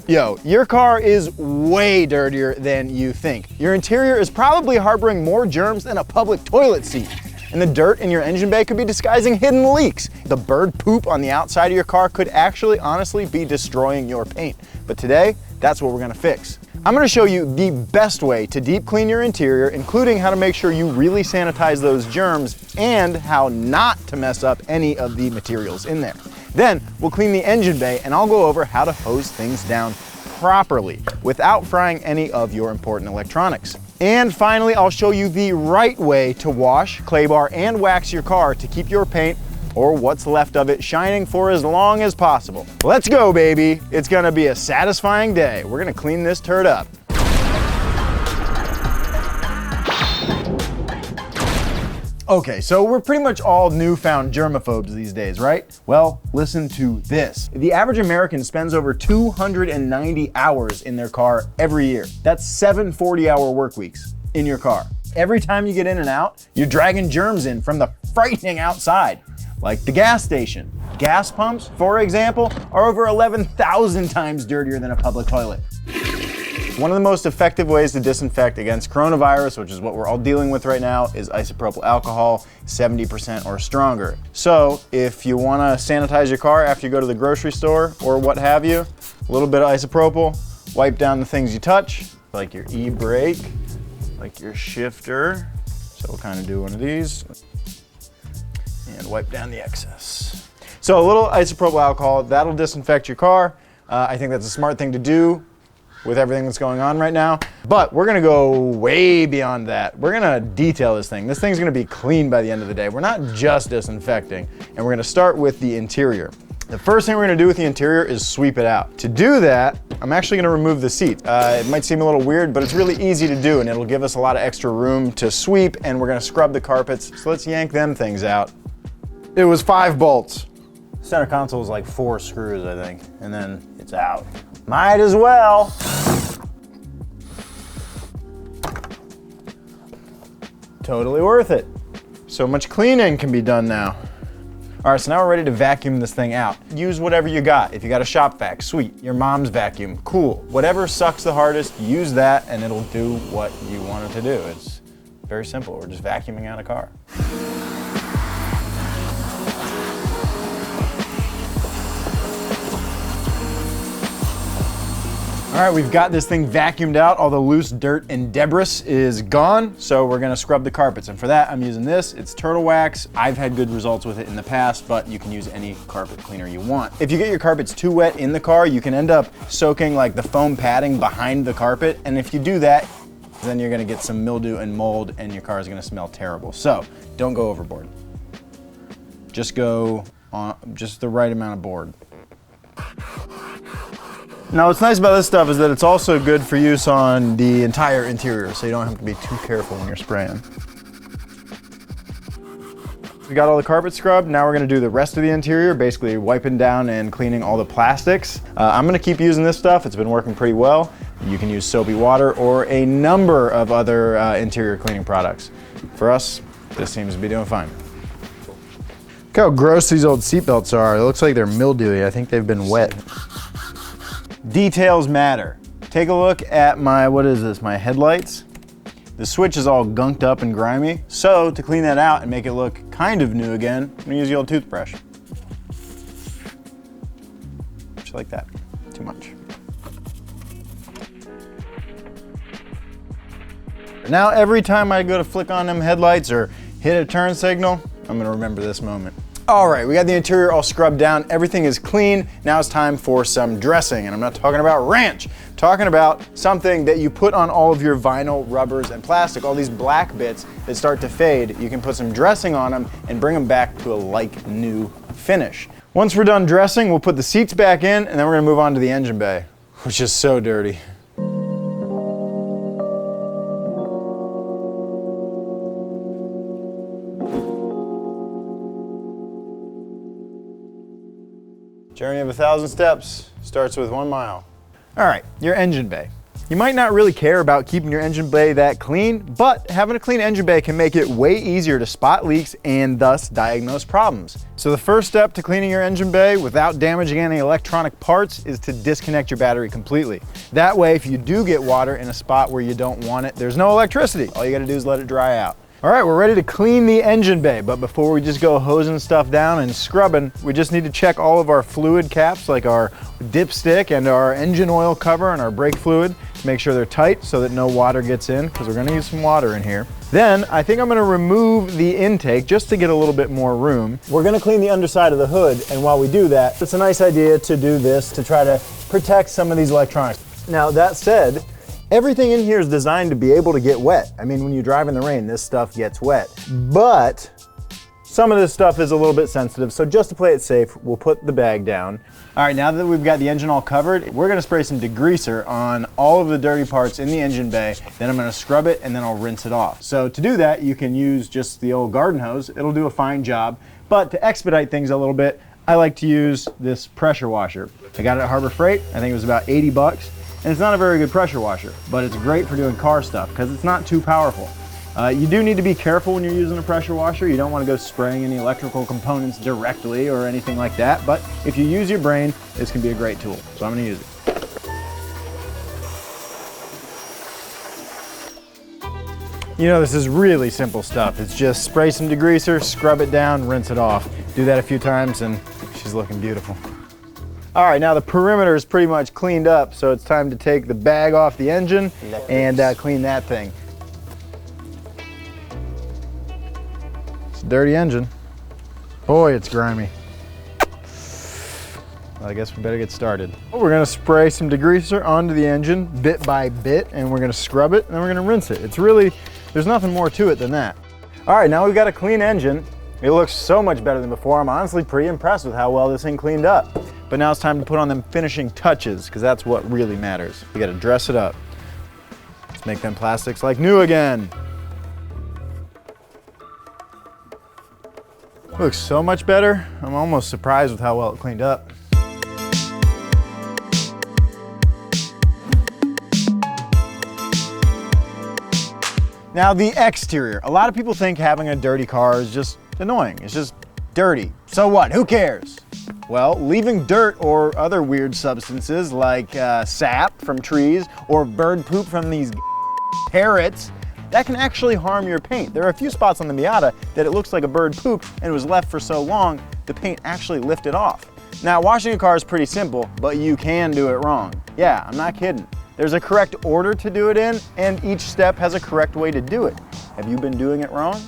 Yo, your car is way dirtier than you think. Your interior is probably harboring more germs than a public toilet seat. And the dirt in your engine bay could be disguising hidden leaks. The bird poop on the outside of your car could actually honestly be destroying your paint. But today, that's what we're gonna fix. I'm gonna show you the best way to deep clean your interior, including how to make sure you really sanitize those germs and how not to mess up any of the materials in there. Then we'll clean the engine bay and I'll go over how to hose things down properly without frying any of your important electronics. And finally, I'll show you the right way to wash, clay bar, and wax your car to keep your paint, or what's left of it, shining for as long as possible. Let's go, baby. It's gonna be a satisfying day. We're gonna clean this turd up. Okay, so we're pretty much all newfound germaphobes these days, right? Well, listen to this. The average American spends over 290 hours in their car every year. That's 7 40-hour work weeks in your car. Every time you get in and out, you're dragging germs in from the frightening outside, like the gas station. Gas pumps, for example, are over 11,000 times dirtier than a public toilet. One of the most effective ways to disinfect against coronavirus, which is what we're all dealing with right now, is isopropyl alcohol, 70% or stronger. So if you want to sanitize your car after you go to the grocery store or what have you, a little bit of isopropyl, wipe down the things you touch, like your e-brake, like your shifter. So we'll kind of do one of these and wipe down the excess. So a little isopropyl alcohol, that'll disinfect your car. I think that's a smart thing to do with everything that's going on right now. But we're gonna go way beyond that. We're gonna detail this thing. This thing's gonna be clean by the end of the day. We're not just disinfecting, and we're gonna start with the interior. The first thing we're gonna do with the interior is sweep it out. To do that, I'm actually gonna remove the seat. It might seem a little weird, but it's really easy to do, and it'll give us a lot of extra room to sweep, and we're gonna scrub the carpets. So let's yank them things out. It was 5 bolts. Center console is like 4 screws, I think, and then it's out. Might as well. Totally worth it. So much cleaning can be done now. All right, so now we're ready to vacuum this thing out. Use whatever you got. If you got a shop vac, sweet. Your mom's vacuum, cool. Whatever sucks the hardest, use that and it'll do what you want it to do. It's very simple. We're just vacuuming out a car. All right, we've got this thing vacuumed out. All the loose dirt and debris is gone, so we're gonna scrub the carpets. And for that, I'm using this. It's Turtle Wax. I've had good results with it in the past, but you can use any carpet cleaner you want. If you get your carpets too wet in the car, you can end up soaking like the foam padding behind the carpet. And if you do that, then you're gonna get some mildew and mold and your car is gonna smell terrible. So don't go overboard. Just go on just the right amount of board. Now what's nice about this stuff is that it's also good for use on the entire interior, so you don't have to be too careful when you're spraying. We got all the carpet scrubbed, now we're gonna do the rest of the interior, basically wiping down and cleaning all the plastics. I'm gonna keep using this stuff, it's been working pretty well. You can use soapy water or a number of other interior cleaning products. For us, this seems to be doing fine. Look how gross these old seatbelts are. It looks like they're mildewy. I think they've been wet. Details matter. Take a look at my, what is this, my headlights? The switch is all gunked up and grimy. So to clean that out and make it look kind of new again, I'm gonna use the old toothbrush. Just like that, too much. Now every time I go to flick on them headlights or hit a turn signal, I'm gonna remember this moment. All right, we got the interior all scrubbed down. Everything is clean. Now it's time for some dressing. And I'm not talking about ranch. I'm talking about something that you put on all of your vinyl, rubbers, and plastic, all these black bits that start to fade. You can put some dressing on them and bring them back to a like new finish. Once we're done dressing, we'll put the seats back in and then we're gonna move on to the engine bay, which is so dirty. Journey of 1,000 steps starts with 1 mile. All right, your engine bay. You might not really care about keeping your engine bay that clean, but having a clean engine bay can make it way easier to spot leaks and thus diagnose problems. So the first step to cleaning your engine bay without damaging any electronic parts is to disconnect your battery completely. That way, if you do get water in a spot where you don't want it, there's no electricity. All you gotta do is let it dry out. All right, we're ready to clean the engine bay, but before we just go hosing stuff down and scrubbing, we just need to check all of our fluid caps, like our dipstick and our engine oil cover and our brake fluid, to make sure they're tight so that no water gets in, because we're gonna use some water in here. Then, I think I'm gonna remove the intake just to get a little bit more room. We're gonna clean the underside of the hood, and while we do that, it's a nice idea to do this to try to protect some of these electronics. Now, that said, everything in here is designed to be able to get wet. I mean, when you drive in the rain, this stuff gets wet. But some of this stuff is a little bit sensitive, so just to play it safe, we'll put the bag down. All right, now that we've got the engine all covered, we're gonna spray some degreaser on all of the dirty parts in the engine bay, then I'm gonna scrub it, and then I'll rinse it off. So to do that, you can use just the old garden hose. It'll do a fine job, but to expedite things a little bit, I like to use this pressure washer. I got it at Harbor Freight. I think it was about 80 bucks. And it's not a very good pressure washer, but it's great for doing car stuff because it's not too powerful. You do need to be careful when you're using a pressure washer. You don't want to go spraying any electrical components directly or anything like that, but if you use your brain, this can be a great tool. So I'm going to use it. You know, this is really simple stuff. It's just spray some degreaser, scrub it down, rinse it off. Do that a few times and she's looking beautiful. All right, now the perimeter is pretty much cleaned up, so it's time to take the bag off the engine and clean that thing. It's a dirty engine. Boy, it's grimy. Well, I guess we better get started. We're gonna spray some degreaser onto the engine bit by bit, and we're gonna scrub it, and then we're gonna rinse it. It's really, there's nothing more to it than that. All right, now we've got a clean engine. It looks so much better than before. I'm honestly pretty impressed with how well this thing cleaned up. But now it's time to put on them finishing touches, because that's what really matters. We gotta dress it up. Let's make them plastics like new again. Looks so much better. I'm almost surprised with how well it cleaned up. Now the exterior. A lot of people think having a dirty car is just annoying. It's just dirty. So what? Who cares? Well, leaving dirt or other weird substances like sap from trees or bird poop from these parrots, that can actually harm your paint. There are a few spots on the Miata that it looks like a bird pooped and it was left for so long, the paint actually lifted off. Now, washing a car is pretty simple, but you can do it wrong. Yeah, I'm not kidding. There's a correct order to do it in, and each step has a correct way to do it. Have you been doing it wrong?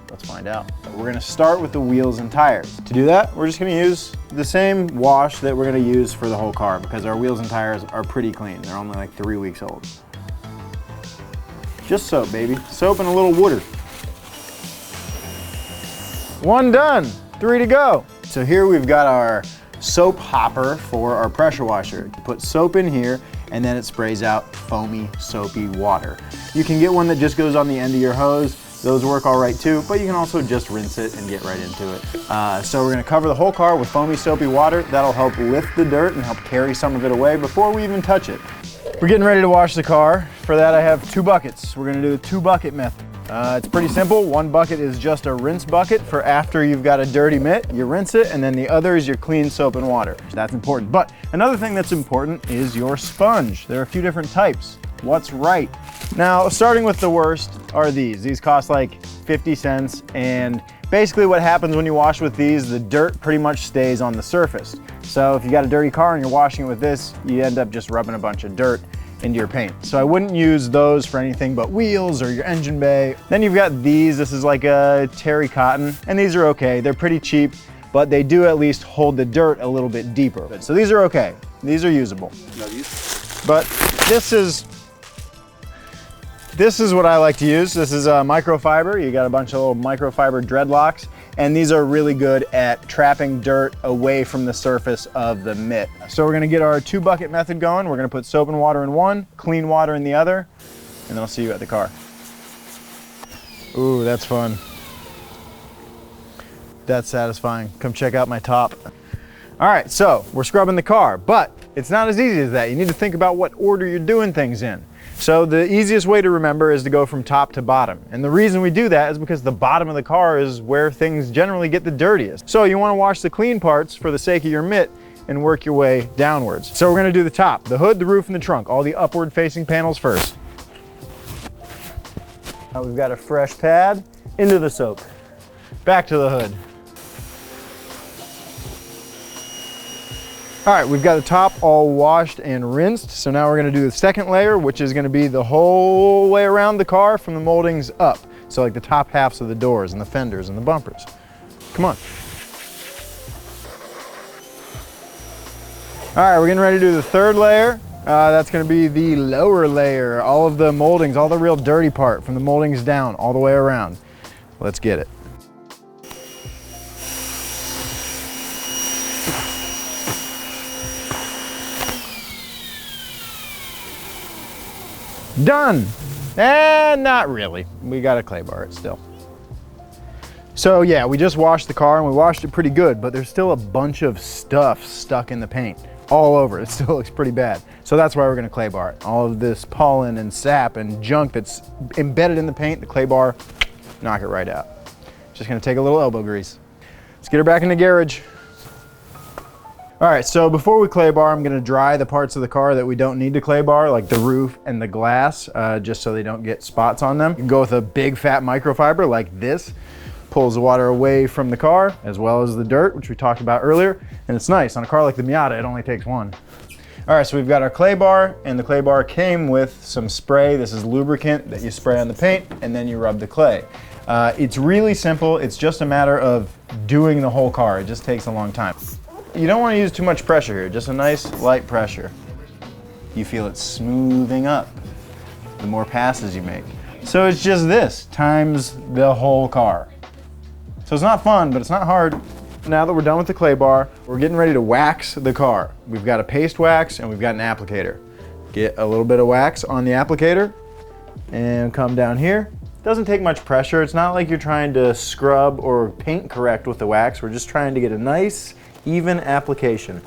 Let's find out. We're gonna start with the wheels and tires. To do that, we're just gonna use the same wash that we're gonna use for the whole car because our wheels and tires are pretty clean. They're only like 3 weeks old. Just soap, baby. Soap and a little water. 1 done, 3 to go. So here we've got our soap hopper for our pressure washer. You put soap in here and then it sprays out foamy, soapy water. You can get one that just goes on the end of your hose. Those work all right too, but you can also just rinse it and get right into it. So we're gonna cover the whole car with foamy, soapy water. That'll help lift the dirt and help carry some of it away before we even touch it. We're getting ready to wash the car. For that, I have 2 buckets. We're gonna do a 2-bucket method. It's pretty simple. 1 bucket is just a rinse bucket for after you've got a dirty mitt, you rinse it, and then the other is your clean soap and water. That's important. But another thing that's important is your sponge. There are a few different types. What's right? Now, starting with the worst are these. These cost like 50 cents, and basically what happens when you wash with these, the dirt pretty much stays on the surface. So if you got a dirty car and you're washing it with this, you end up just rubbing a bunch of dirt into your paint. So I wouldn't use those for anything but wheels or your engine bay. Then you've got these. This is like a terry cotton, and these are okay. They're pretty cheap, but they do at least hold the dirt a little bit deeper. So these are okay. These are usable. But this is what I like to use. This is microfiber. You got a bunch of little microfiber dreadlocks, and these are really good at trapping dirt away from the surface of the mitt. So we're gonna get our 2-bucket method going. We're gonna put soap and water in one, clean water in the other, and then I'll see you at the car. Ooh, that's fun. That's satisfying. Come check out my top. All right, so we're scrubbing the car, but it's not as easy as that. You need to think about what order you're doing things in. So the easiest way to remember is to go from top to bottom. And the reason we do that is because the bottom of the car is where things generally get the dirtiest. So you want to wash the clean parts for the sake of your mitt and work your way downwards. So we're going to do the top, the hood, the roof, and the trunk, all the upward facing panels first. Now we've got a fresh pad into the soap. Back to the hood. All right, we've got the top all washed and rinsed. So now we're gonna do the second layer, which is gonna be the whole way around the car from the moldings up. So like the top halves of the doors and the fenders and the bumpers. Come on. All right, we're getting ready to do the third layer. That's gonna be the lower layer, all of the moldings, all the real dirty part from the moldings down all the way around. Let's get it. Done. And not really. We got to clay bar it still. So yeah, we just washed the car and we washed it pretty good, but there's still a bunch of stuff stuck in the paint all over. It still looks pretty bad. So that's why we're going to clay bar it. All of this pollen and sap and junk that's embedded in the paint, the clay bar, knock it right out. Just going to take a little elbow grease. Let's get her back in the garage. All right, so before we clay bar, I'm gonna dry the parts of the car that we don't need to clay bar, like the roof and the glass, just so they don't get spots on them. You can go with a big fat microfiber like this. Pulls the water away from the car, as well as the dirt, which we talked about earlier. And it's nice, on a car like the Miata, it only takes one. All right, so we've got our clay bar, and the clay bar came with some spray. This is lubricant that you spray on the paint, and then you rub the clay. It's really simple. It's just a matter of doing the whole car. It just takes a long time. You don't want to use too much pressure here, just a nice light pressure. You feel it smoothing up the more passes you make. So it's just this times the whole car. So it's not fun, but it's not hard. Now that we're done with the clay bar, we're getting ready to wax the car. We've got a paste wax and we've got an applicator. Get a little bit of wax on the applicator and come down here. Doesn't take much pressure. It's not like you're trying to scrub or paint correct with the wax. We're just trying to get a nice, even application.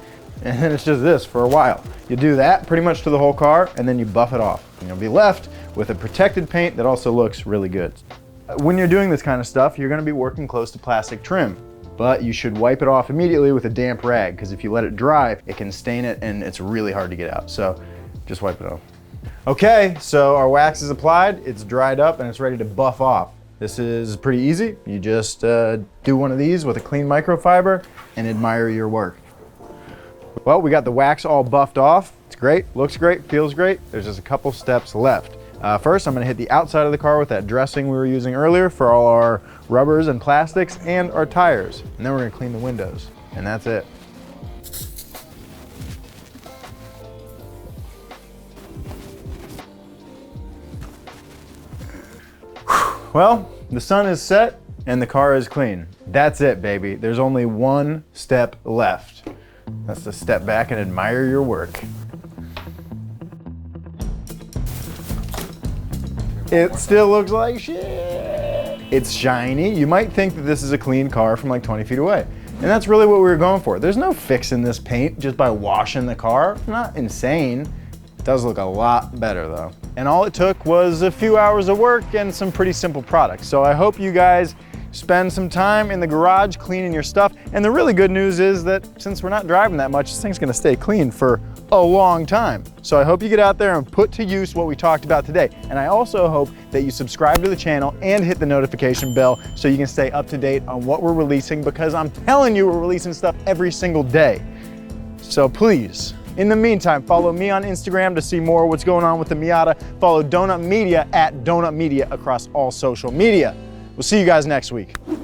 And then it's just this for a while. You do that pretty much to the whole car and then you buff it off. And you'll be left with a protected paint that also looks really good. When you're doing this kind of stuff, you're gonna be working close to plastic trim, but you should wipe it off immediately with a damp rag, because if you let it dry, it can stain it and it's really hard to get out. So just wipe it off. Okay, so our wax is applied, it's dried up and it's ready to buff off. This is pretty easy. You just do one of these with a clean microfiber and admire your work. Well, we got the wax all buffed off. It's great, looks great, feels great. There's just a couple steps left. First, I'm gonna hit the outside of the car with that dressing we were using earlier for all our rubbers and plastics and our tires. And then we're gonna clean the windows, and that's it. Well, the sun is set and the car is clean. That's it, baby. There's only one step left. That's to step back and admire your work. It still looks like shit. It's shiny. You might think that this is a clean car from like 20 feet away. And that's really what we were going for. There's no fixing this paint just by washing the car. Not insane. It does look a lot better though. And all it took was a few hours of work and some pretty simple products. So I hope you guys spend some time in the garage cleaning your stuff. And the really good news is that since we're not driving that much, this thing's gonna stay clean for a long time. So I hope you get out there and put to use what we talked about today. And I also hope that you subscribe to the channel and hit the notification bell so you can stay up to date on what we're releasing, because I'm telling you we're releasing stuff every single day. So please, in the meantime, follow me on Instagram to see more of what's going on with the Miata. Follow Donut Media at Donut Media across all social media. We'll see you guys next week.